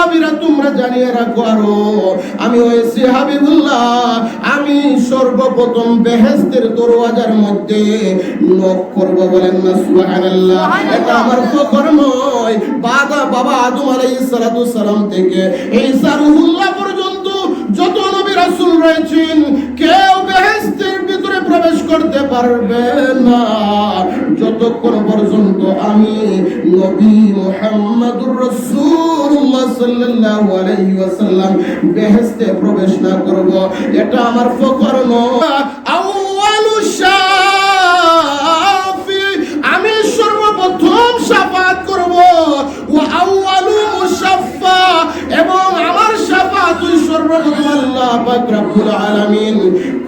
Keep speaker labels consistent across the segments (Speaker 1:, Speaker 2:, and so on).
Speaker 1: সাহাবীরা তোমরা জানিয়ে রাখো আরো আমি হয়েছি হাবিবুল্লাহ আমি সর্বপ্রথম বেহেশতের দরওয়াজার মধ্যে নক করব বলেন না সুবহানাল্লাহ এটা আমার ফখর নয় বাবা আদম আলাইহিস সালাতু সালাম থেকে ঈসা রূহুল্লাহ পর্যন্ত যত নবী রাসূল রয়েছেন কেউ বেহেশতের ভিতরে প্রবেশ করতে পারবে না যতক্ষণ পর্যন্ত আমি নবী মুহাম্মদুর রাসূলুল্লাহ সাল্লাল্লাহু আলাইহি ওয়াসাল্লাম বেহেশতে প্রবেশ না করব এটা আমার ফখর নয় আউয়ালু শাফি আমি সর্বপ্রথম শাফাত করব ওয়া আউয়ালু মুশাফফা এবং আমার শাফাত সর্বপ্রথম আল্লাহ পাক রব্বুল আলামিন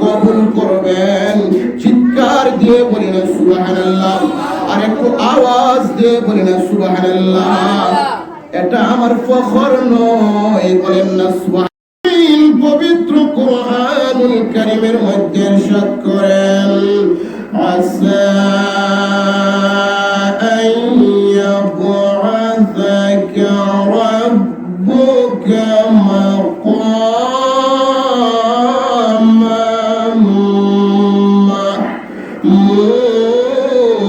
Speaker 1: কবুল করবেন চিৎকার দিয়ে বলি না সুবহানাল্লাহ আর একটু আওয়াজ দিয়ে বলি না সুবহানাল্লাহ এটা আমার ফখর নয় বলেন না সুবহানাল্লাহ পবিত্র কোরআনুল কারীমের মধ্যে ইরশাদ করেন আসা আইয়াবআসাকা রাব্বুকা মাকামান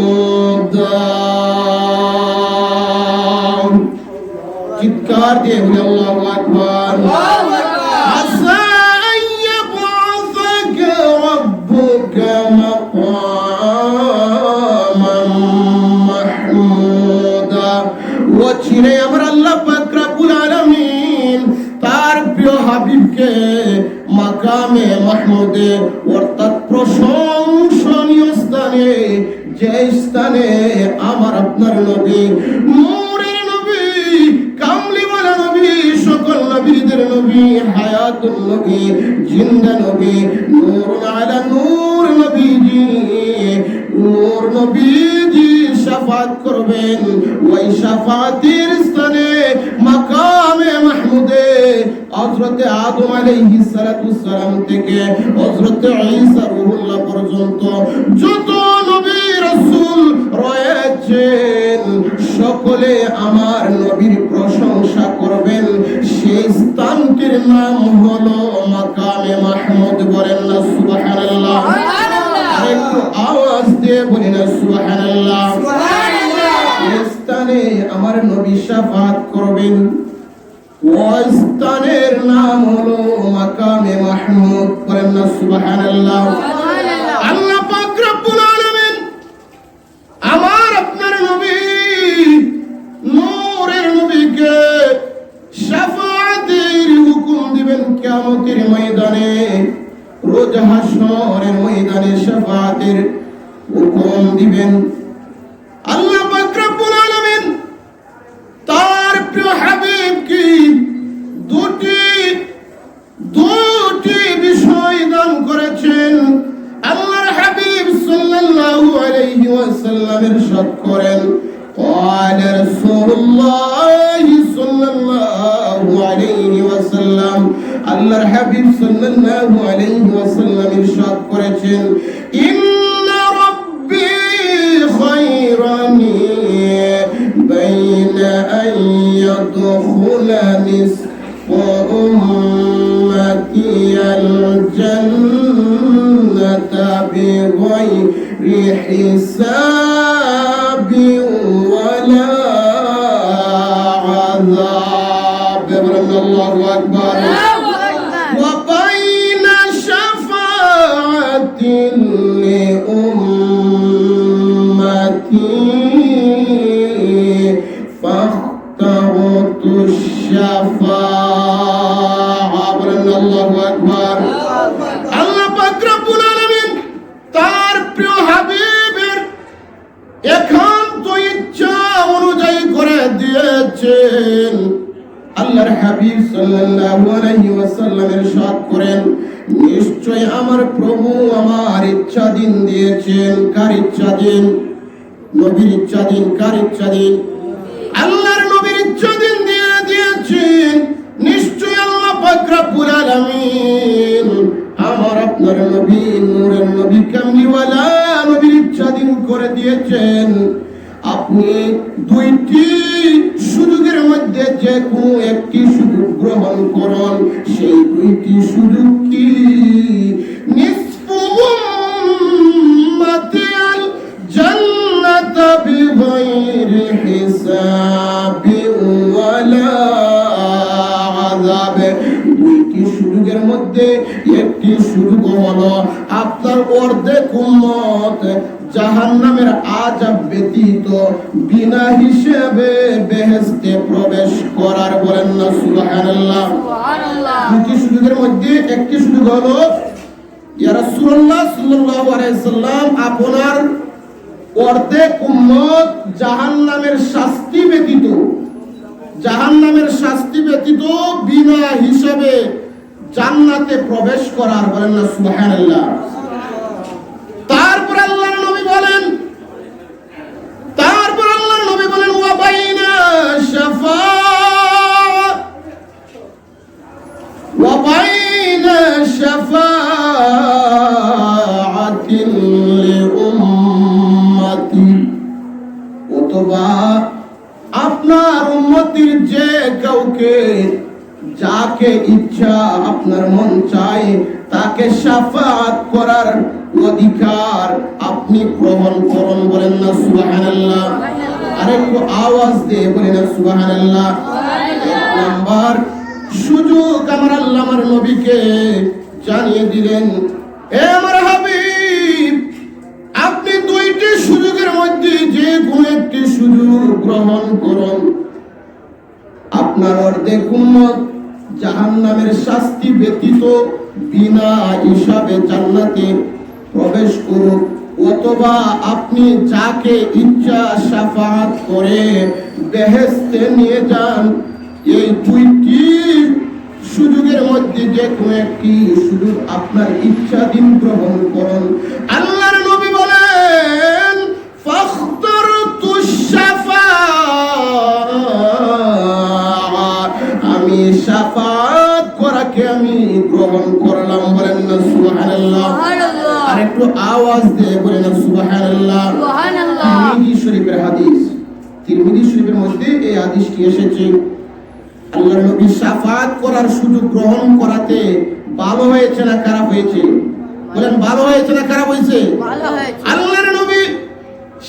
Speaker 1: মাহমুদা চিৎকার দিয়ে বলি আল্লাহু আকবার আসা আইয়াবআসাকা রাব্বুকা মাকামান মাহমুদা ওয়াচিনে আমার আল্লাহ পাক রব্বুল আলামিন তার প্রিয় হাবিবকে মাকামে মাহমুদে অর্থাৎ প্রশংসনীয় স্থানে যে স্থানে আমার আপনার নবী নূরের নবী কামলিওয়ালা নবী সকল নবীদের নবী হায়াতুল নবী জিন্দা নবী নূরুন আলা নূর নবীজি শাফাত করবেন ওই শাফাতের স্থানে মাকামে মাহমুদে হযরত আদম আলাইহিস সালাতু সালাম থেকে হযরত ঈসা রূহুল্লাহ পর্যন্ত যত নবী রাসূল রয়েছেন সকলে আমার নবীর প্রশংসা করবেন সেই স্থানটির নাম হলো মাকামে মাহমুদ বলেন না সুবহানাল্লাহ একটু আওয়াজ দিয়ে বলি না সুবহানাল্লাহ এই স্থানে আমার নবী শাফাত করবেন ওই স্থানের নাম হলো মাকামে মাহমুদ বলেন না সুবহানাল্লাহ আল্লাহ পাক রব্বুল আলামিন আমার আপনার নবী নূরের নবীকে শাফাতের হুকুম দিবেন কিয়ামতের ময়দানে রোজ হাশরের ময়দানে শাফাতের হুকুম দিবেন আল্লাহ পাক রব্বুল আলামিন তার প্রিয় হাবিবকে দুটি বিষয় দান করেছেন আল্লাহর হাবিব সাল্লাল্লাহু আলাইহি ওয়াসাল্লাম ইরশাদ করেন قال رسول الله صلى الله عليه وسلم আল্লাহর হাবিব সাল্লাল্লাহু আলাইহি ওয়াসাল্লাম ইরশাদ করেছেন ইন্না রাব্বি খায়রানি বাইনা আন ইয়াদখুলা নিসফু উম্মতি আল জান্নাতা বিগাইরি হিসাবি ওয়ালা আযাব আল্লাহু আকবার وبين شفاعة لأمتي فاخترت الشفاعة الله أكبر الله পাক রব্বুল আলামিন তার প্রিয় হাবিবের একান্ত ইচ্ছা অনুযায়ী করে দিয়েছেন আল্লাহর হাবিব সাল্লাল্লাহু আলাইহি ওয়াসাল্লাম ইরশাদ করেন নিশ্চয় আমার প্রভু আমার ইচ্ছা দিন দিয়েছেন কার ইচ্ছা দিন নবীর ইচ্ছা দিন কার ইচ্ছা দিন আল্লাহর নবীর ইচ্ছা দিন দিয়ে দিয়েছেন নিশ্চয় আল্লাহ পাক রব্বুল আলামিন আমার আপনার নবী নূরের নবী কামলিওয়ালা নবীর ইচ্ছা দিন করে দিয়েছেন আপনি দুইটি সুযোগের মধ্যে যে কোনো একটি সুযোগ গ্রহণ করুন। সেই দুইটি সুযোগ কি? নিসফু উম্মতি আল জান্নাত বিগাইরি হিসাবি ওয়ালা আযাব। দুইটি সুযোগের মধ্যে একটি সুযোগ হলো আপনার অর্ধেক উম্মত জাহান্নামের আযাব ব্যতীত বিনা হিসেবে বেহেশতে প্রবেশ করার। বলেন না সুবহানাল্লাহ। সুবহানাল্লাহ। দুটি সুযোগের মধ্যে একটি সুযোগ হলো ইয়া রাসূলুল্লাহ সাল্লাল্লাহু আলাইহি সাল্লাম আপনার অর্ধেক উম্মত জাহান্নামের শাস্তি ব্যতীত বিনা হিসেবে জান্নাতে প্রবেশ করার। বলেন না সুবহানাল্লাহ। তারপর আল্লাহর নবী বলেন ওয়া বাইনা শাফাআতিন লিউম্মতি, অথবা আপনার উম্মতির যে কাউকে যাকে ইচ্ছা আপনার মন চায় তাকে শাফাআত করার অধিকার আপনি গ্রহণ করুন। বলেন না সুবহানাল্লাহ। আরেকটু আওয়াজ দিয়ে বলেন না সুবহানাল্লাহ। এক নাম্বার সুযোগ আমার আল্লাহ আমার নবীকে জানিয়ে দিলেন, হে আমার হাবিব, আপনি দুইটি সুযোগের মধ্যে যে কোনো একটি সুযোগ গ্রহণ করুন। আপনার অর্ধেক উম্মত জাহান্নামের শাস্তি ব্যতীত বিনা হিসাবে জান্নাতে প্রবেশ করুক, অথবা আপনি যাকে ইচ্ছা শাফাআত করে বেহেশতে নিয়ে যান। এই দুইটি সুযোগের মধ্যে যে কোনো একটি সুযোগ আপনার ইচ্ছাধীন গ্রহণ করুন। আল্লাহর নবী বলেন ফাখতারতুশ শাফাআত, আমি শাফাআত করাকে আমি গ্রহণ করলাম। বলেন না সুবহানাল্লাহ। আরেকটু আওয়াজ দিয়ে বলেন না সুবহানাল্লাহ। তিরমিজি শরীফের হাদিস, তিরমিজি শরীফের মধ্যে এই হাদিসটি এসেছে। আল্লাহর নবী শাফাআত করার সুযোগ গ্রহণ করাতে ভালো হয়েছে না খারাপ হয়েছে? বলেন ভালো হয়েছে না খারাপ হয়েছে? ভালো হয়েছে। আল্লাহর নবী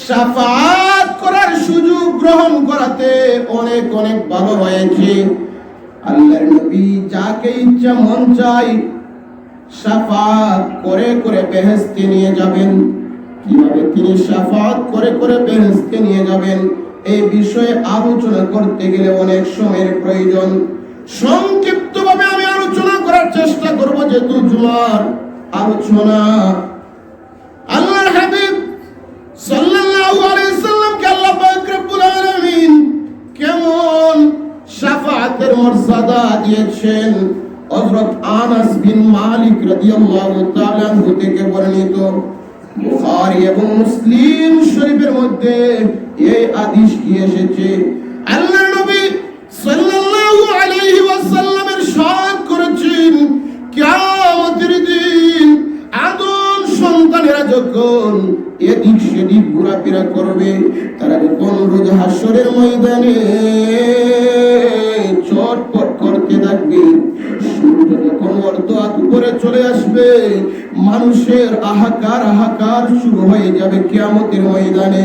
Speaker 1: শাফাআত করার সুযোগ গ্রহণ করাতে অনেক অনেক ভালো হয়েছে। আল্লাহর নবী যাকে ইচ্ছা মন চাই শাফাআত করে করে বেহেশতে নিয়ে যাবেন। কিভাবে তিনি শাফাআত করে করে বেহেশতে নিয়ে যাবেন এই বিষয়ে আলোচনা করতে গেলে অনেক সময়ের প্রয়োজন। সংক্ষিপ্তভাবে আমি আলোচনা করার চেষ্টা করব, যেহেতু জুমার আলোচনা। আল্লাহর হাবিব সাল্লাল্লাহু আলাইহি সাল্লামকে আল্লাহ পাক রব্বুল আলামিন কেমন শাফাআতের মর্যাদা দিয়েছেন হযরত আনাস বিন মালিক রাদিয়াল্লাহু তাআলা আনহু থেকে বর্ণিত। বুখারী এবং মুসলিম শরীফের মধ্যে এই হাদিসটি এসেছে। আল্লাহর নবী সাল্লাল্লাহু আলাইহি ওয়াসাল্লামের ইরশাদ করেছেন, কিয়ামতের দিন আদম সন্তানেরা যখন এদিক সেদিক ঘোরাফেরা করবে, তারা যখন রোজ হাশরের ময়দানে চটপট করতে থাকবে, সূর্য যখন অর্ধ উপরে চলে আসবে, মানুষের হাহাকার শুরু হয়ে যাবে কিয়ামতের ময়দানে।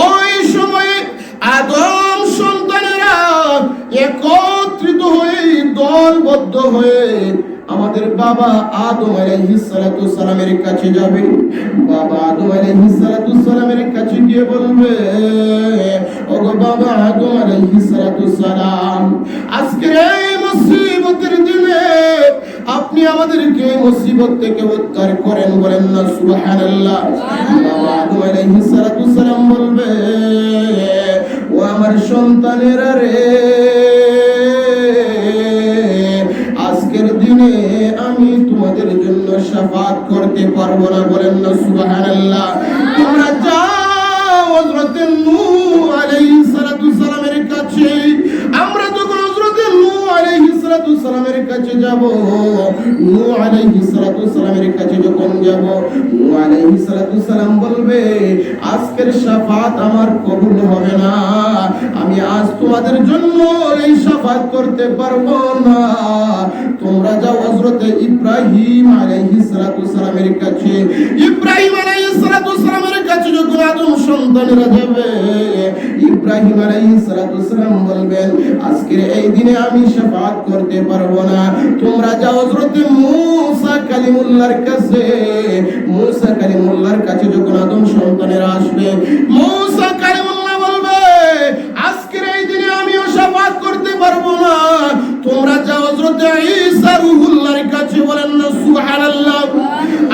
Speaker 1: ওই সময়ে আদম সন্তানেরা একত্রিত হয়ে দলবদ্ধ হয়ে আমাদের বাবা আদম আলাইহিস সালাতু সালামের কাছে যাবে। বাবা আদম আলাইহিস সালাতু সালামের কাছে গিয়ে বলবে, ওগো বাবা আদম আলাইহিস সালাতু সালাম, আজকে এই মুসিবতের দিনে আপনি আমাদেরকে মুসিবত থেকে উদ্ধার করেন। বলেন না সুবহানাল্লাহ। বাবা আদম আলাইহিস সালাতু সালাম বলবে, ও আমার সন্তানেরা রে, আজকের দিনে আমি তোমাদের জন্য শাফাআত করতে পারবো না। বলেন না সুবহানাল্লাহ। তোমরা যাও হযরত নূহ আলাইহিস সালাতু সালামের কাছে। আমরা যখন হযরত নূহ আলাইহিস সালাতু সালামের কাছে যাব, নূহ আলাইহিস সালামের কাছে যখন যাব, নূহ আলাইহিস সালাম বলবে আজকের শাফাত আমার কবুল হবে না, আমি আজ তোমাদের জন্য এই শাফাত করতে পারবো না। তোমরা যাও হযরত ইব্রাহিম আলাইহিস সালামের কাছে। ইব্রাহিম আলাইহিস সালামের কাছে যখন আদম সন্তানেরা যাবে, ইব্রাহিম আলাইহিস সালাম বলবেন আজকের এই দিনে আমি শাফাত করতে পারবো না, তোমরা যাও হযরত মূসা কালিমুল্লাহর কাছে। মূসা কালিমুল্লাহর কাছে যখন আদম সন্তানেরা আসবে, মূসা কালিমুল্লাহ বলবে আজকের এই দিনে আমিও শাফাত করতে পারবো না, তোমরা যাও হযরত ঈসা রূহুল্লাহর কাছে। বলেন না সুবহানাল্লাহ।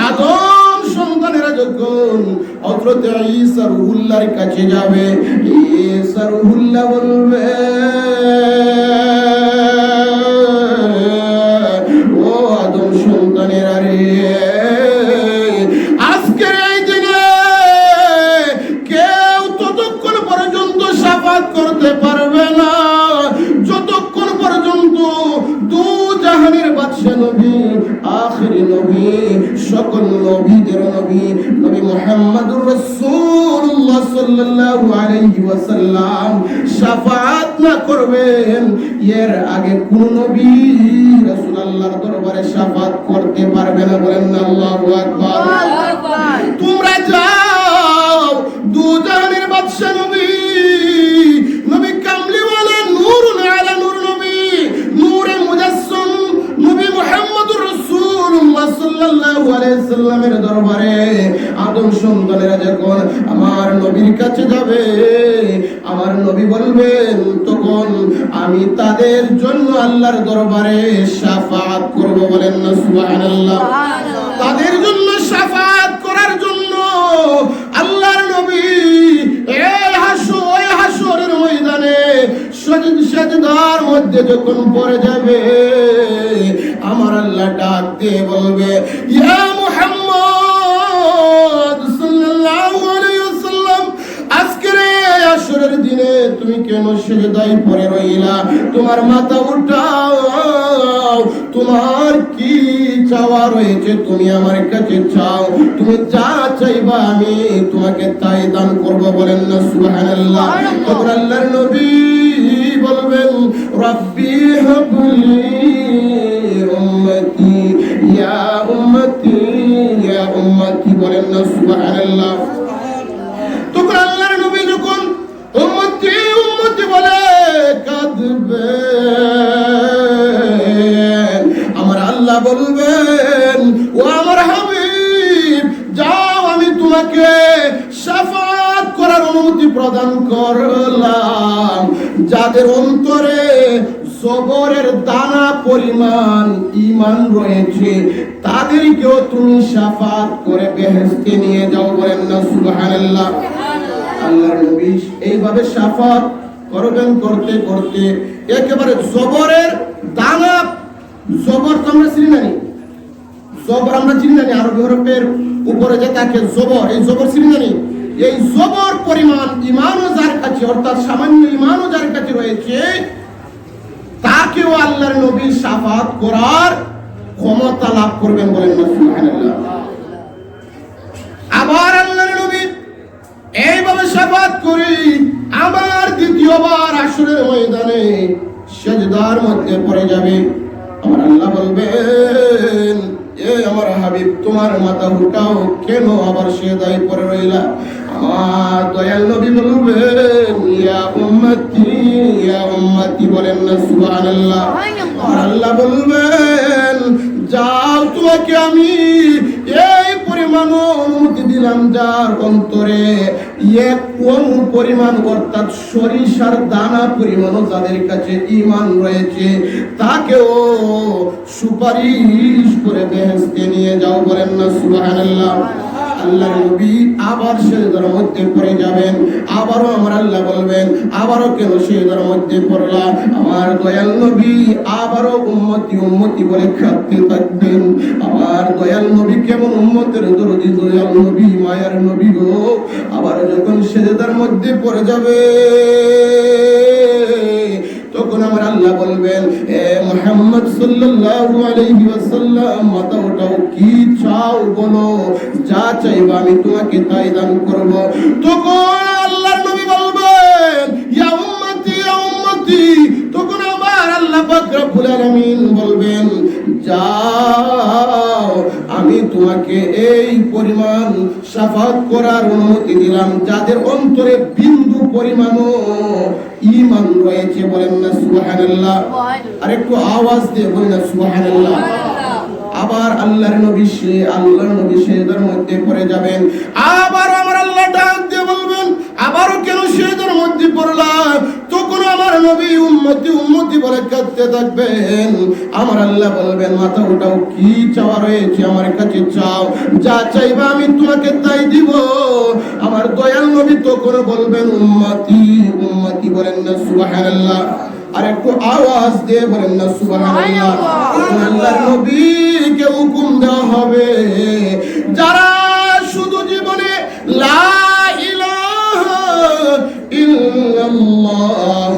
Speaker 1: আদম সন্তানেরা যখন হযরত ঈসা রূহুল্লাহর কাছে যাবে, ঈসা রূহুল্লাহ বলবে ও আদম সন্তানেরা রে, আজকের এই দিনে কেউ ততক্ষণ পর্যন্ত শাফাত করতে পারবে না যতক্ষণ পর্যন্ত দু জাহানের বাদশা নবী, আখিরি নবী, সকল নবীদের নবী, নবী মুহাম্মদুর রাসূলুল্লাহ সাল্লাল্লাহু আলাইহি ওয়াসাল্লাম শাফাত না করবেন, এর আগে কোন নবী রাসূল আল্লাহর দরবারে শাফাত করতে পারবে না। বলেন না আল্লাহু আকবার। তোমরা যাও দু জাহানের বাদশা নবী, নবী কামলিওয়ালা নূরুন আলা নূর নবী, নূরে মুজাসসাম নবী মুহাম্মদুর রাসূলুল্লাহ সাল্লাল্লাহু আলাইহি সাল্লামের দরবারে আদম সন্তানেরা যখন আমার নবীর কাছে যাবে, আমার নবী বলবেন তখন আমি তাদের জন্য আল্লাহর দরবারে শাফাত করব। বলেন না সুবহানাল্লাহ। তাদের জন্য শাফাত করার জন্য আল্লাহর নবী এই হাসরের ময়দানে সাজদার মধ্যে যখন পড়ে যাবে, আমার আল্লাহ ডাক দিয়ে বলবে ইয়া মুহাম্মদ সাল্লাল্লাহু আলাইহি ওয়াসাল্লাম, আজকের এই হাসরের দিনে তুমি কেন সিজদায় পড়ে রইলা? তোমার মাথা উঠাও, তোমার কি চাওয়া রয়েছে তুমি আমার কাছে চাও, তুমি যা চাইবা আমি তোমাকে তাই দান করব। বলেন না সুবহানাল্লাহ। তখন আল্লাহর নবী বলবেন রব্বি হাবলি উম্মতি ইয়া উম্মতি ইয়া উম্মতি। বলেন না সুবহানাল্লাহ। তখন আল্লাহর নবী যখন উম্মতি উম্মতি বলে কাঁদবে, আমার আল্লাহ বলবেন ও আমার হাবিব যাও, আমি তোমাকে শাফাত করার অনুমতি প্রদান করলাম। যাদের অন্তরে সবরের দানা পরিমাণ ঈমান রয়েছে তাদেরকেও তুমি শাফাত করে বেহেশতে নিয়ে যাও। বলেন না সুবহানাল্লাহ। আল্লাহর নবী এইভাবে শাফাত করবেন, করতে করতে একেবারে সবরের দানা, জবর তো আমরা চিনি না, জবর আমরা চিনি না, আরবি হরফের উপরে যে থাকে জবর, এই জবর চিনি না, এই জবর পরিমাণ ঈমানও যার কাছে, অর্থাৎ সামান্য ঈমানও যার কাছে রয়েছে তাকেও আল্লাহর নবী শাফাত করার ক্ষমতা লাভ করবেন। বলেন না সুবহানাল্লাহ। আবার আল্লাহর নবী এইভাবে শাফাত করি আবার দ্বিতীয়বার হাসরের ময়দানে সিজদার মধ্যে পড়ে যাবে, আমার আল্লাহ বলবেন এ আমার হাবিব তোমার মাথা উঠাও, কেন আবার সিজদায় পড়ে রইলা? আমার দয়াল নবী বলবেন ইয়া উম্মতি। বলেন না সুবহানাল্লাহ। আর আল্লাহ বলবেন যাও, তোমাকে আমি এই পরিমাণ অনুমতি দিলাম যার অন্তরে এক অনু পরিমাণ অর্থাৎ সরিষার দানা পরিমাণ যাদের কাছে ঈমান রয়েছে তাকেও সুপারিশ করে বেহেশতে নিয়ে যাও। বলেন না সুবহানাল্লাহ। আল্লাহর নবী আবার সিজদার মধ্যে পড়ে যাবেন, আবারও আমার আল্লাহ বলবেন আবারও কেন সিজদার মধ্যে পড়লা? আমার দয়াল নবী আবারও উম্মতি উম্মতি বলে কাঁদতে থাকবেন। আমার দয়াল নবী কেমন উম্মতের দরদি দয়াল নবী, মায়ার নবী গো। আবার যখন সিজদার মধ্যে পড়ে যাবে তখন তখন আমার আল্লাহ বলবেন, এ মুহাম্মদ সাল্লাল্লাহু আলাইহি ওয়াসাল্লাম, মাথা উঠাও, কি চাও বলো, যা চাইবা আমি তোমাকে তাই দান করব। তখন আল্লাহর নবী বলবেন, ইয়া উম্মতি ইয়া উম্মতি। তখন আমার আল্লাহ পাক রব্বুল আলামিন বলবেন, যাও, আমি তোমাকে এই পরিমাণ শাফাত করার অনুমতি দিলাম যাদের অন্তরে বিন্দু পরিমাণও ঈমান রয়েছে। বলেন না সুবহানাল্লাহ। আর একটু আওয়াজ দিয়ে বলেন না সুবহানাল্লাহ। আবার আল্লাহর নবী সেজদার মধ্যে পড়ে যাবেন। আবার আমার আল্লাহ ডাক দিয়ে বলবেন, আবারও কেন সেজদার মধ্যে পড়লাম? তখন আমার নবী উম্মতি উম্মতি বলে কাঁদতে থাকবেন। আমার আল্লাহ বলবেন, মাথা উঠাও, কি চাওয়া রয়েছে আমার কাছে চাও, যা চাইবা আমি তোমাকে তাই দিব। আমার দয়াল নবী তখন বলবেন, উম্মতি উম্মতি। বলেন না সুবহানাল্লাহ। আর একটু আওয়াজ দিয়ে বলেন না সুবহানাল্লাহ। আল্লাহর নবীকে হুকুম দেওয়া হবে, যারা শুধু জীবনে লা ইলাহা ইল্লাল্লাহ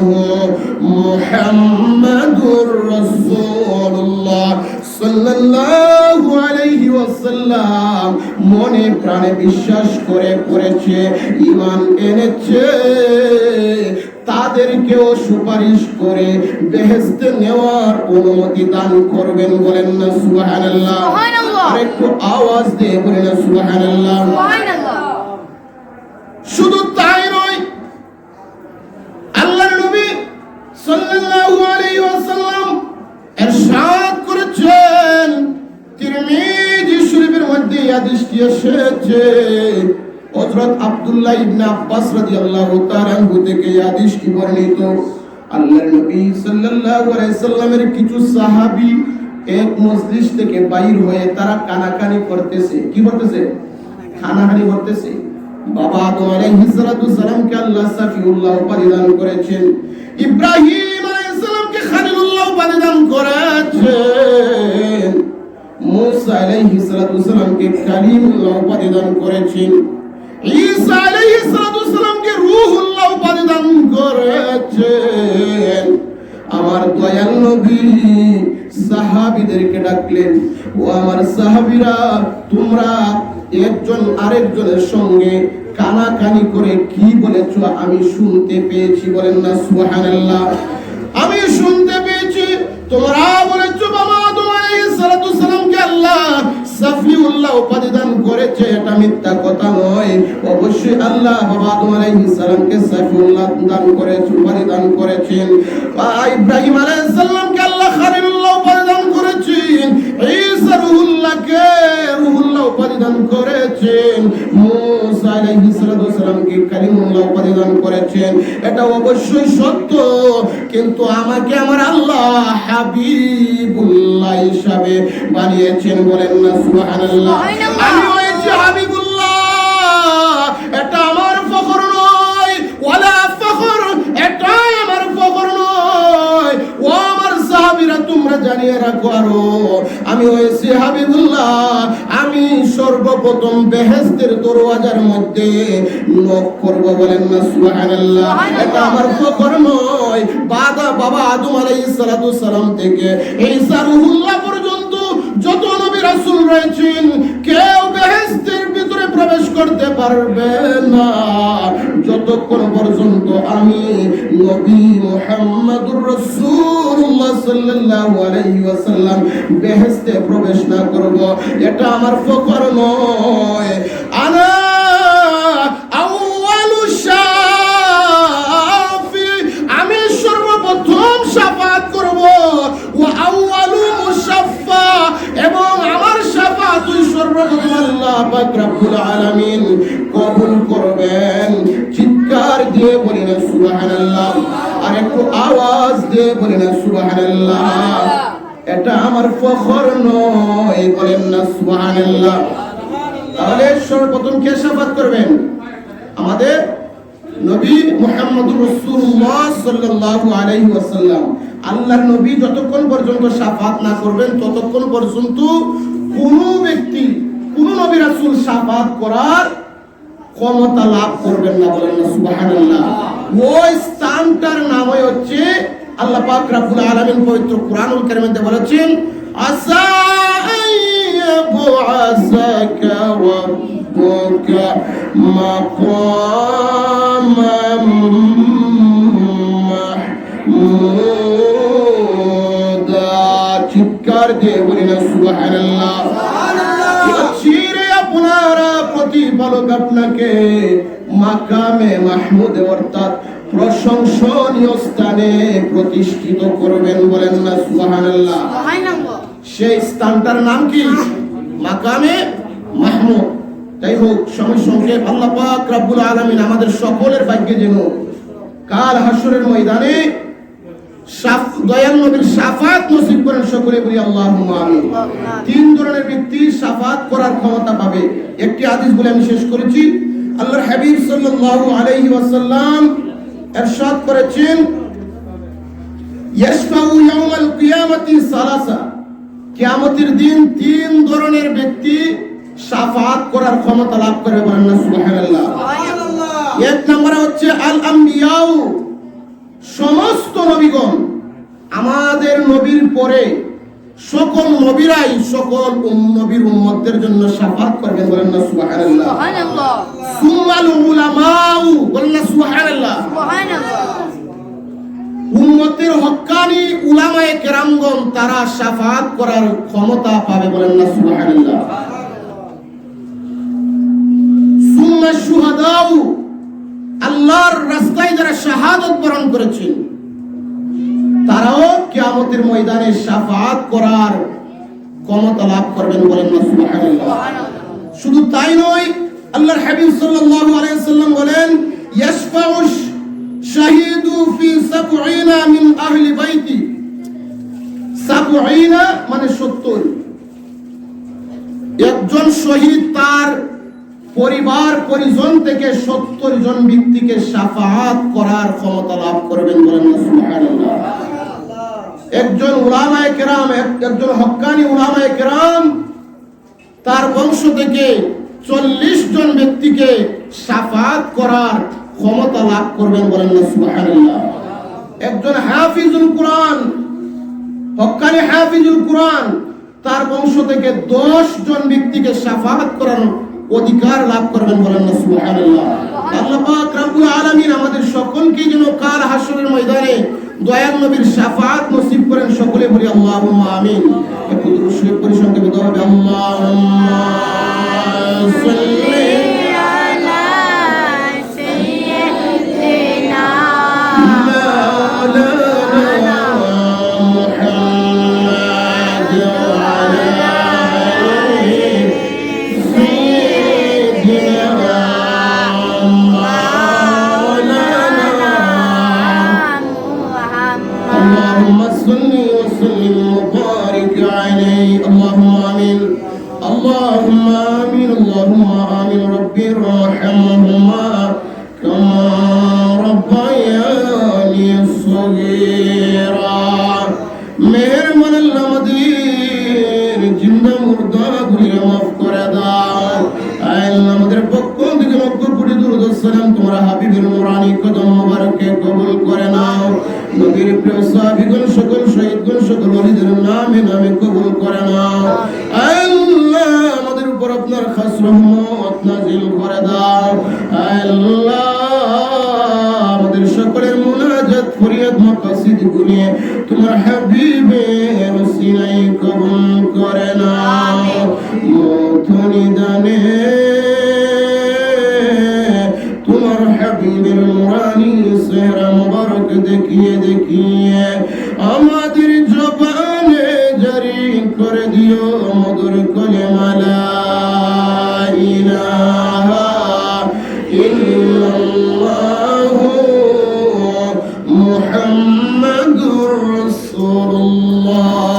Speaker 1: মুহাম্মাদুর রাসূলুল্লাহ সাল্লাল্লাহু আলাইহি ওয়াসাল্লাম মনে প্রাণে বিশ্বাস করে পড়েছে, ঈমান এনেছে, তাদেরকেও সুপারিশ করে বেহেশতে নেওয়ার অনুমতি দান করবেন। বলেন না সুবহানাল্লাহ। আর একটু আওয়াজ দিয়ে বলেন না সুবহানাল্লাহ। শুধু তাই নয়, আল্লাহর নবী সাল্লাল্লাহু আলাইহি ওয়াসাল্লাম ইরশাদ করেছেন, তিরমিজি শরীফের মধ্যে হাদিসটি এসেছে, হযরত আব্দুল্লাহ ইবনে আব্বাস রাদিয়াল্লাহু তাআলা আনহু থেকে এই হাদিসটি বর্ণিত। আল্লাহর নবী সাল্লাল্লাহু আলাইহি সাল্লামের কিছু সাহাবী এক মজলিস থেকে বাইর হয়ে তারা কানাকানি করতেছে। কি করতেছে? কানাকানি করতেছে। বাবা আদম আলাইহিস সালাতু সালামকে আল্লাহ সাফিউল্লাহ উপাধি দান করেছেন, ইব্রাহিম আলাইহিস সালামকে খলিলুল্লাহ উপাধি দান করেছেন, মুসা আলাইহিস সালাতু সালামকে কালিমুল্লাহ উপাধি দান করেছেন, ঈসা আলাইহিস সালাতু সালামকে রূহুল্লাহ উপাধি দান করেছেন। আমার দয়াল নবী সাহাবীদেরকে ডাকলেন, ও আমার সাহাবীরা, তোমরা একজন আরেকজনের সঙ্গে কানাকানি করে কি বলেছো আমি শুনতে পেয়েছি। বলেন না সুবহানাল্লাহ। আমি শুনতে পেয়েছি তোমরা বলেছো বাবা আদম আলাইহিস সালাতু সালামকে আল্লাহ সাফিউল্লাহ উপাধি দান করেছে, এটা মিথ্যা কথা নয়। অবশ্যই আল্লাহ বাবা আদম আলাইহিস সালামকে সাফিউল্লাহ দান করেছেন, উপাধি দান করেছেন। ইব্রাহিম আলাইহিস সালামকে আল্লাহ খলিলুল্লাহ উপাধি দান করেছেন, ঈসা রূহুল্লাহকে রূহুল্লাহ উপাধি দান করেছেন, মুসা আলাইহিস সালামকে কালিমুল্লাহ উপাধি দান করেছেন। এটা অবশ্যই সত্য, কিন্তু আমাকে আমার আল্লাহ হাবিবুল্লাহ হিসাবে বানিয়েছেন। বলেন না সুবহানাল্লাহ। আমি হয়েছি হাবিবুল্লাহ, এটা আমার ফখর নয়, ওয়ালা ফখর, এটাই আমার ফখর নয়। ও আমার সাহাবীরা, তোমরা জানিয়ে রাখো আরো, আমি হয়েছি হাবিবুল্লাহ। আমি সর্বপ্রথম বেহেশতের দরওয়াজার মধ্যে নক করব। বলেন না সুবহানাল্লাহ। এটা আমার ফখর নয়। বাবা আদম আলাইহিস সালাতু সালাম থেকে ঈসা রূহুল্লাহ পর্যন্ত যত নবী রাসূল রয়েছেন, কেউ বেহেশতের ভিতরে প্রবেশ করতে পারবে না যতক্ষণ পর্যন্ত আমি নবী মুহাম্মদুর রাসূলুল্লাহ সাল্লাল্লাহু আলাইহি ওয়াসাল্লাম বেহেশতে প্রবেশ না করব। এটা আমার ফখর নয়। আনা আউয়ালু শাফি, আমি সর্বপ্রথম শাফাত করব। ওয়া আউয়ালু মুশাফফা, এবং আমার শাফাত সর্বপ্রথম আল্লাহ পাক রব্বুল আলামিন কবুল করবেন। চিৎকার দিয়ে বলেন সুবহানাল্লাহ। আর একটু আওয়াজ দিয়ে বলেন সুবহানাল্লাহ। এটা আমার ফখর নয়। বলেন না সুবহানাল্লাহ। তাহলে সর্বপ্রথম কে শাফাত করবেন? আমাদের নবী মুহাম্মদুর রাসূলুল্লাহ সাল্লাল্লাহু আলাইহি ওয়াসাল্লাম। আল্লাহর নবী যতক্ষণ পর্যন্ত শাফাত না করবেন ততক্ষণ পর্যন্ত কোন ব্যক্তি, কোন নবী রাসূল শাফাত করার ক্ষমতা লাভ করবেন না। বলেন না সুবহানাল্লাহ। ওই স্থানটার নামই হচ্ছে আল্লাহ পাক রব্বুল আলামিন পবিত্র কুরআনুল কারীমে বলেছেন আসা আইয়াবআসাকা রাব্বুকা মাকামান মাহমুদা। চিৎকার দিয়ে বলি না সুবহানাল্লাহ। চিরে আপনারা প্রতিপালক আপনাকে মাকামে মাহমুদ অর্থাৎ প্রশংসনীয় স্থানে প্রতিষ্ঠিত করবেন, বলেন না সুবহানাল্লাহ। সেই স্থানটার নাম কি? মাকামে মাহমুদ। তাই হোক, সময় সংক্ষেপ, আল্লাহ পাক রব্বুল আলামিন আমাদের সকলের ভাগ্যে যেন কাল হাসরের ময়দানে দয়াল নবীর শাফাত নসিব করেন, সকলে বলি আল্লাহুম্মা আমিন। তিন ধরনের ব্যক্তি শাফাত করার ক্ষমতা পাবে। একটি হাদিস বলে আমি শেষ করেছি। আল্লাহর হাবিব সাল্লাল্লাহু আলাইহি ওয়াসাল্লাম ইরশাদ করেছেন ইয়াশফাউ ইয়াউমাল কিয়ামাতি সালাসা, কিয়ামতের দিন তিন ধরনের ব্যক্তি শাফাত করার ক্ষমতা লাভ করবে, বলেন না সুবহানাল্লাহ। এক নম্বরে হচ্ছে আল আম্বিয়াউ, সমস্ত নবীগণ, আমাদের নবীর পরে সকল নবীরাই সকল নবীর উম্মতদের জন্য শাফাত করবেন, বলেন না সুবহানাল্লাহ। সুম্মাল উলামাউ, বলেন না সুবহানাল্লাহ। উম্মতের হক্কানি উলামায়ে কেরামগণ তারা শাফাত করার ক্ষমতা পাবে, বলেন না সুবহানাল্লাহ। সুম্মা শুহাদাউ, আল্লাহর রাস্তায় যারা শাহাদাত বরণ করেছেন তারাও কিয়ামতের ময়দানে শাফাত করার ক্ষমতা লাভ করবেন, বলেন না সুবহানাল্লাহ। শুধু তাই নয়, আল্লাহর হাবিব সাল্লাল্লাহু আলাইহি ওয়াসাল্লাম বলেন ইয়াশফাউ শাহীদু ফি ৭০ মিন আহলি বাইতি। ৭০ মানে ৭০। একজন শহীদ তার পরিবার পরিজন থেকে ৭০ জন ব্যক্তিকে শাফাআত করার ক্ষমতা লাভ করবেন, বলেন না সুবহানাল্লাহ। একজন উলামায়ে কেরাম, একজন হক্কানি উলামায়ে কেরাম তার বংশ থেকে ৪০ জন ব্যক্তিকে শাফাআত করার ক্ষমতা লাভ করবেন, বলেন না সুবহানাল্লাহ। একজন হাফিজুল কুরআন, হক্কানি হাফিজুল কুরআন, তার বংশ থেকে ১০ জন ব্যক্তিকে শাফাআত করার অধিকার লাভ করবেন, বলেন না সুবহানাল্লাহ। আল্লাহ পাক রব্বুল আলামিন আমাদের সকলকে যেন কাল হাসরের ময়দানে দয়াল নবীর শাফাআত নসিব করেন, সকলে বলি আল্লাহুম্মা আমিন। একটু দুরূদ শরীফ পড়ি, সঙ্গে বলতে হবে আল্লাহুম্মা সাল্লি আলা সাইয়্যিদিনা মাওলানা মুহাম্মাদ ওয়া আলা আলিহি সাইয়্যিদিনা মাওলানা মুহাম্মাদ। আল্লাহুম্মা সাল্লি ওয়া সাল্লিম ওয়া বারিক আলাইহি। আল্লাহুম্মা আমিন, আল্লাহুম্মা আমিন, আল্লাহুম্মা আমিন। রব্বি রহমহুমা কামা রাব্বায়ানি সগীরা। মেহেরবান আল্লাহ আমাদের জিন্দা মুর্দা গুনাহ মাফ করে দাও। আল্লাহ আমাদের পক্ষ থেকে লক্ষ কোটি দরুদ ও সালাম তোমার হাবিবের নুরানি কদম মোবারকে কবুল করে নাও। নবীর প্রিয় সাহাবীগণ, সকল শহীদগণ, সকল ওলিদের নামে নামে কবুল করে নাও। আল্লাহ আমাদের উপর আপনার খাস রহমত নাযিল করে দাও। আল্লাহ আমাদের সকলের মুনাজাত ফরিয়াদ মাকাসিদ গুলি তোমার হাবিবের ওসিলায় কবুল করে নাও। মথনি দানে তোমার হাবিবের নুরানি চেহারা মুবারক দেখিয়ে দেখিয়ে আমাদের জবানে জারি করে দিও মধুর কলেমা লা ইলাহা ইল্লাল্লাহু মুহাম্মাদুর রাসূলুল্লাহ।